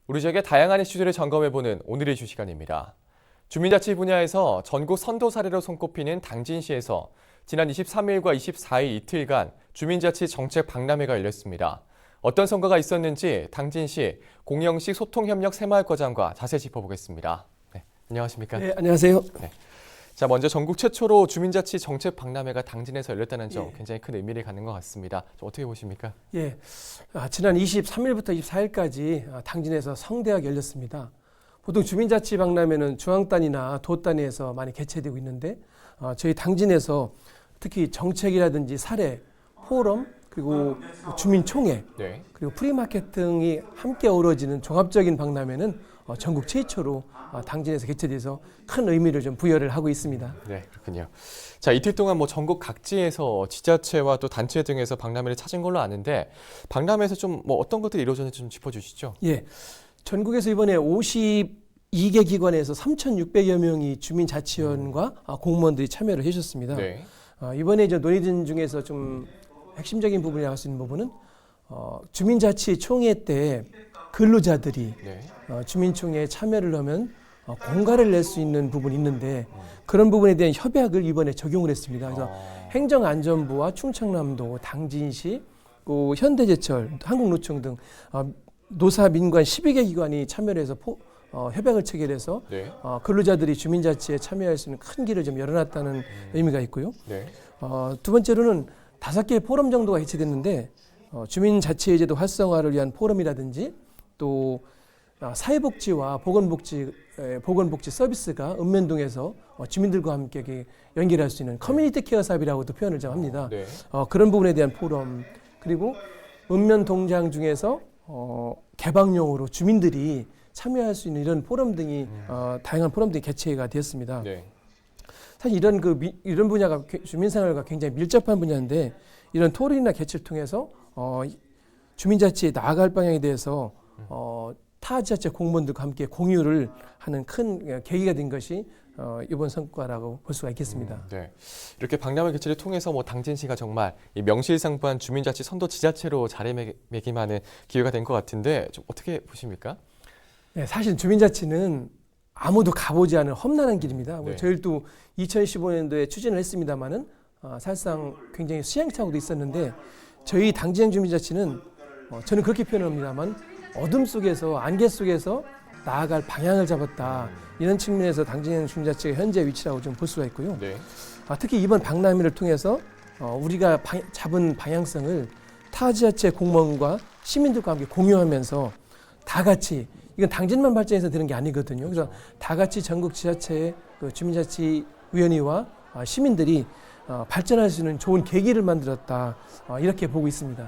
우리 지역의 다양한 이슈들을 점검해보는 오늘의 이슈 시간입니다. 주민자치 분야에서 전국 선도 사례로 손꼽히는 당진시에서 지난 23일과 24일 이틀간 주민자치 정책 박람회가 열렸습니다. 어떤 성과가 있었는지 당진시 공영식 소통협력 새마을과장과 자세히 짚어보겠습니다. 네, 안녕하십니까? 네, 안녕하세요. 네. 자, 먼저 전국 최초로 주민자치 정책 박람회가 당진에서 열렸다는 점 굉장히 큰 의미를 갖는 것 같습니다. 좀 어떻게 보십니까? 지난 23일부터 24일까지 당진에서 성대하게 열렸습니다. 보통 주민자치 박람회는 중앙단위나 도단위에서 많이 개최되고 있는데 저희 당진에서 특히 정책이라든지 사례, 포럼, 그리고 주민총회, 그리고 프리마켓 등이 함께 어우러지는 종합적인 박람회는 전국 최초로 당진에서 개최돼서 큰 의미를 좀 부여를 하고 있습니다. 네, 그렇군요. 자, 이틀 동안 전국 각지에서 지자체와 또 단체 등에서 박람회를 찾은 걸로 아는데 박람회에서 좀 어떤 것들이 이루어졌는지 좀 짚어주시죠. 예, 전국에서 이번에 52개 기관에서 3,600여 명이 주민자치위원과 공무원들이 참여를 해주셨습니다. 네. 이번에 이제 논의된 중에서 좀 핵심적인 부분이라고 할 수 있는 부분은 주민자치총회 때 근로자들이 주민총회에 참여를 하면 공가를 낼 수 있는 부분이 있는데 그런 부분에 대한 협약을 이번에 적용을 했습니다. 그래서 행정안전부와 충청남도, 당진시, 또 현대제철, 한국노총 등 노사 민관 12개 기관이 참여를 해서 협약을 체결해서 근로자들이 주민자치에 참여할 수 있는 큰 길을 좀 열어놨다는 의미가 있고요. 두 번째로는 5개의 포럼 정도가 개최됐는데 주민자치제도 활성화를 위한 포럼이라든지 또 사회복지와 보건복지 서비스가 읍면동에서 주민들과 함께 연결할 수 있는 커뮤니티 케어 사업이라고도 표현을 좀 합니다. 그런 부분에 대한 포럼, 그리고 읍면 동장 중에서 개방용으로 주민들이 참여할 수 있는 이런 포럼 등이 다양한 포럼 등이 개최가 되었습니다. 사실 이런 분야가 주민생활과 굉장히 밀접한 분야인데 이런 토론이나 개최를 통해서 주민자치에 나아갈 방향에 대해서 타 지자체 공무원들과 함께 공유를 하는 큰 계기가 된 것이 이번 성과라고 볼 수가 있겠습니다. 네. 이렇게 박람회 개최를 통해서 당진시가 정말 이 명실상부한 주민자치 선도 지자체로 자리매김하는 기회가 된 것 같은데 좀 어떻게 보십니까? 네, 사실 주민자치는 아무도 가보지 않은 험난한 길입니다. 저희도 2015년도에 추진을 했습니다만은 사실상 굉장히 시행착오도 있었는데 저희 당진 주민자치는 저는 그렇게 표현합니다만 어둠 속에서 안개 속에서 나아갈 방향을 잡았다. 이런 측면에서 당진 주민자치의 현재 위치라고 좀 볼 수가 있고요. 특히 이번 박람회를 통해서 우리가 잡은 방향성을 타 지자체 공무원과 시민들과 함께 공유하면서 다 같이 이건 당진만 발전해서 되는 게 아니거든요. 그래서 다 같이 전국 지자체의 주민자치위원회와 시민들이 발전할 수 있는 좋은 계기를 만들었다. 이렇게 보고 있습니다.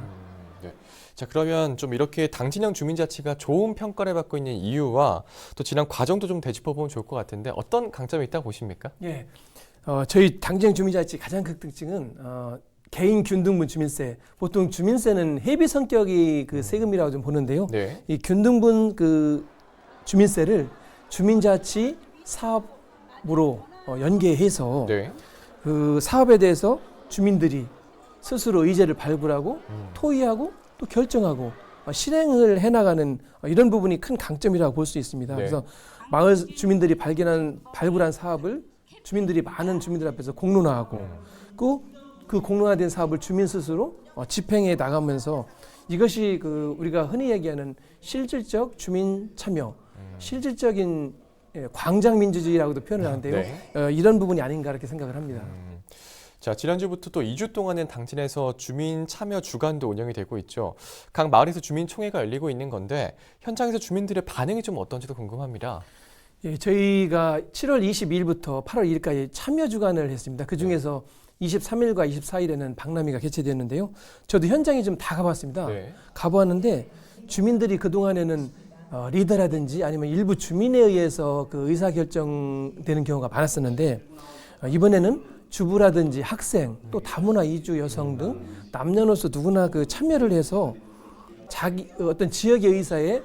자, 그러면 좀 이렇게 당진형 주민자치가 좋은 평가를 받고 있는 이유와 또 지난 과정도 좀 되짚어보면 좋을 것 같은데 어떤 강점이 있다고 보십니까? 예, 저희 당진형 주민자치 가장 큰 특징은 개인 균등분 주민세. 보통 주민세는 회비 성격이 세금이라고 좀 보는데요. 이 균등분 주민세를 주민자치 사업으로 연계해서 그 사업에 대해서 주민들이 스스로 의제를 발굴하고 토의하고 또 결정하고 실행을 해나가는 이런 부분이 큰 강점이라고 볼 수 있습니다. 그래서 마을 주민들이 발굴한 사업을 많은 주민들 앞에서 공론화하고 그 공론화된 사업을 주민 스스로 집행해 나가면서 이것이 우리가 흔히 얘기하는 실질적 주민 참여, 실질적인 광장 민주주의라고도 표현을 하는데요. 이런 부분이 아닌가 이렇게 생각을 합니다. 자, 지난주부터 또 2주 동안은 당진에서 주민 참여 주간도 운영이 되고 있죠. 각 마을에서 주민총회가 열리고 있는 건데 현장에서 주민들의 반응이 좀 어떤지도 궁금합니다. 예, 저희가 7월 22일부터 8월 2일까지 참여 주간을 했습니다. 그중에서 23일과 24일에는 박람회가 개최되었는데요. 저도 현장에 좀 다 가봤습니다. 가보았는데 주민들이 그동안에는 리더라든지 아니면 일부 주민에 의해서 의사결정되는 경우가 많았었는데 이번에는 주부라든지 학생 또 다문화 이주 여성 등 남녀노소 누구나 참여를 해서 어떤 지역의 의사에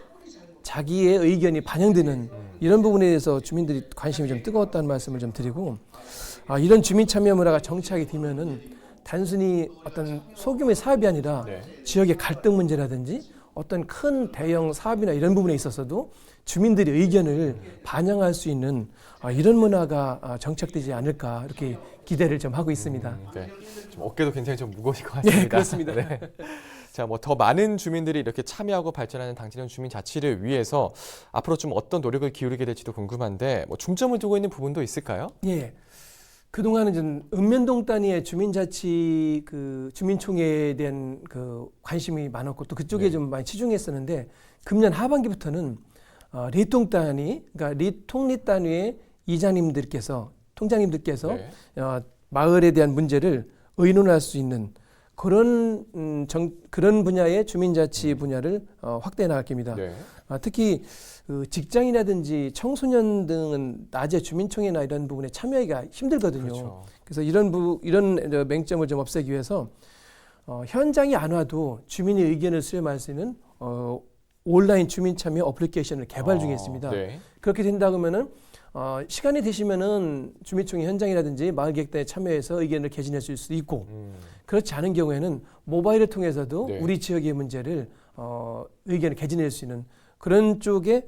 자기의 의견이 반영되는 이런 부분에 대해서 주민들이 관심이 좀 뜨거웠다는 말씀을 좀 드리고 이런 주민 참여 문화가 정착이 되면은 단순히 어떤 소규모의 사업이 아니라 지역의 갈등 문제라든지 어떤 큰 대형 사업이나 이런 부분에 있어서도 주민들의 의견을 반영할 수 있는 이런 문화가 정착되지 않을까 이렇게 기대를 좀 하고 있습니다. 네. 좀 어깨도 굉장히 좀 무거우실 것 같습니다. 네, 그렇습니다. 네. 자, 뭐 더 많은 주민들이 이렇게 참여하고 발전하는 당진현 주민자치를 위해서 앞으로 좀 어떤 노력을 기울이게 될지도 궁금한데 뭐 중점을 두고 있는 부분도 있을까요? 예. 그동안은 좀 읍면동 단위의 주민자치 그 주민총회에 대한 그 관심이 많았고 또 그쪽에 네. 좀 많이 치중했었는데 금년 하반기부터는 리통 단위, 그러니까 리통리 단위의 이장님들께서 통장님들께서 네. 마을에 대한 문제를 의논할 수 있는 그런 그런 분야의 주민자치 분야를 확대해 나갈 겁니다. 네. 특히 그 직장이라든지 청소년 등은 낮에 주민총회나 이런 부분에 참여하기가 힘들거든요. 그렇죠. 그래서 이런 맹점을 좀 없애기 위해서 현장이 안 와도 주민의 의견을 수렴할 수 있는 온라인 주민 참여 어플리케이션을 개발 중에 있습니다. 네. 그렇게 된다 그러면은 시간이 되시면은 주민총회 현장이라든지 마을계획단에 참여해서 의견을 개진해 줄 수도 있고 그렇지 않은 경우에는 모바일을 통해서도 네. 우리 지역의 문제를 의견을 개진할 수 있는 그런 쪽에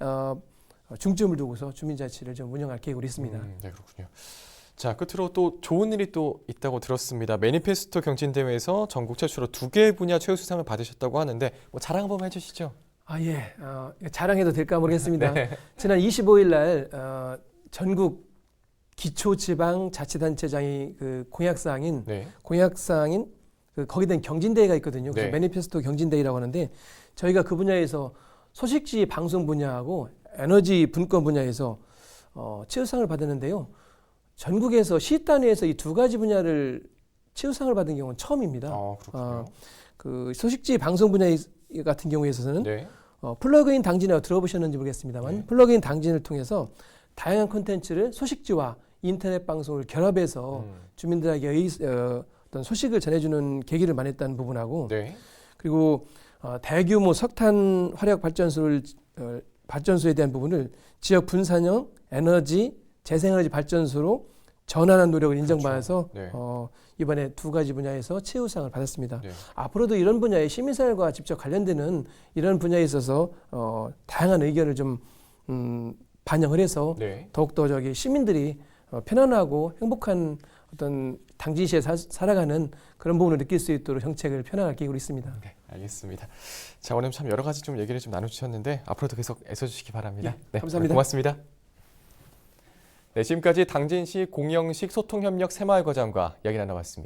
중점을 두고서 주민자치를 좀 운영할 계획으로 있습니다. 네, 그렇군요. 자, 끝으로 또 좋은 일이 또 있다고 들었습니다. 매니페스토 경진대회에서 전국 최초로 2개 분야 최우수상을 받으셨다고 하는데 뭐 자랑 한번 해주시죠. 예. 자랑해도 될까 모르겠습니다. 네. 지난 25일 날 전국 기초지방자치단체장이 그 공약사항인 네. 거기에 대한 경진대회가 있거든요. 그래서 네. 매니페스토 경진대회라고 하는데 저희가 그 분야에서 소식지 방송 분야하고 에너지 분권 분야에서 최우상을 받았는데요. 전국에서 시 단위에서 이 두 가지 분야를 최우상을 받은 경우는 처음입니다. 그렇군요. 그 소식지 방송 분야 같은 경우에 있어서는 네. 플러그인 당진이라고 들어보셨는지 모르겠습니다만 네. 플러그인 당진을 통해서 다양한 콘텐츠를 소식지와 인터넷 방송을 결합해서 주민들에게 어떤 소식을 전해주는 계기를 마련했다는 부분하고 네. 그리고 대규모 석탄 화력 발전소에 대한 부분을 지역 분산형 에너지 재생에너지 발전소로 전환한 노력을 인정받아서 네. 이번에 두 가지 분야에서 최우상을 받았습니다. 네. 앞으로도 이런 분야의 시민사회과 직접 관련되는 이런 분야에 있어서 다양한 의견을 좀 반영을 해서 네. 더욱더 시민들이 편안하고 행복한 어떤 당진시에 살아가는 그런 부분을 느낄 수 있도록 정책을 펴나갈 계획으로 있습니다. 네, 알겠습니다. 자, 오늘 참 여러 가지 좀 얘기를 좀 나눠주셨는데 앞으로도 계속 애써주시기 바랍니다. 예, 네, 감사합니다. 고맙습니다. 네, 지금까지 당진시 공영식 소통협력 새마을과장과 이야기 나눠봤습니다.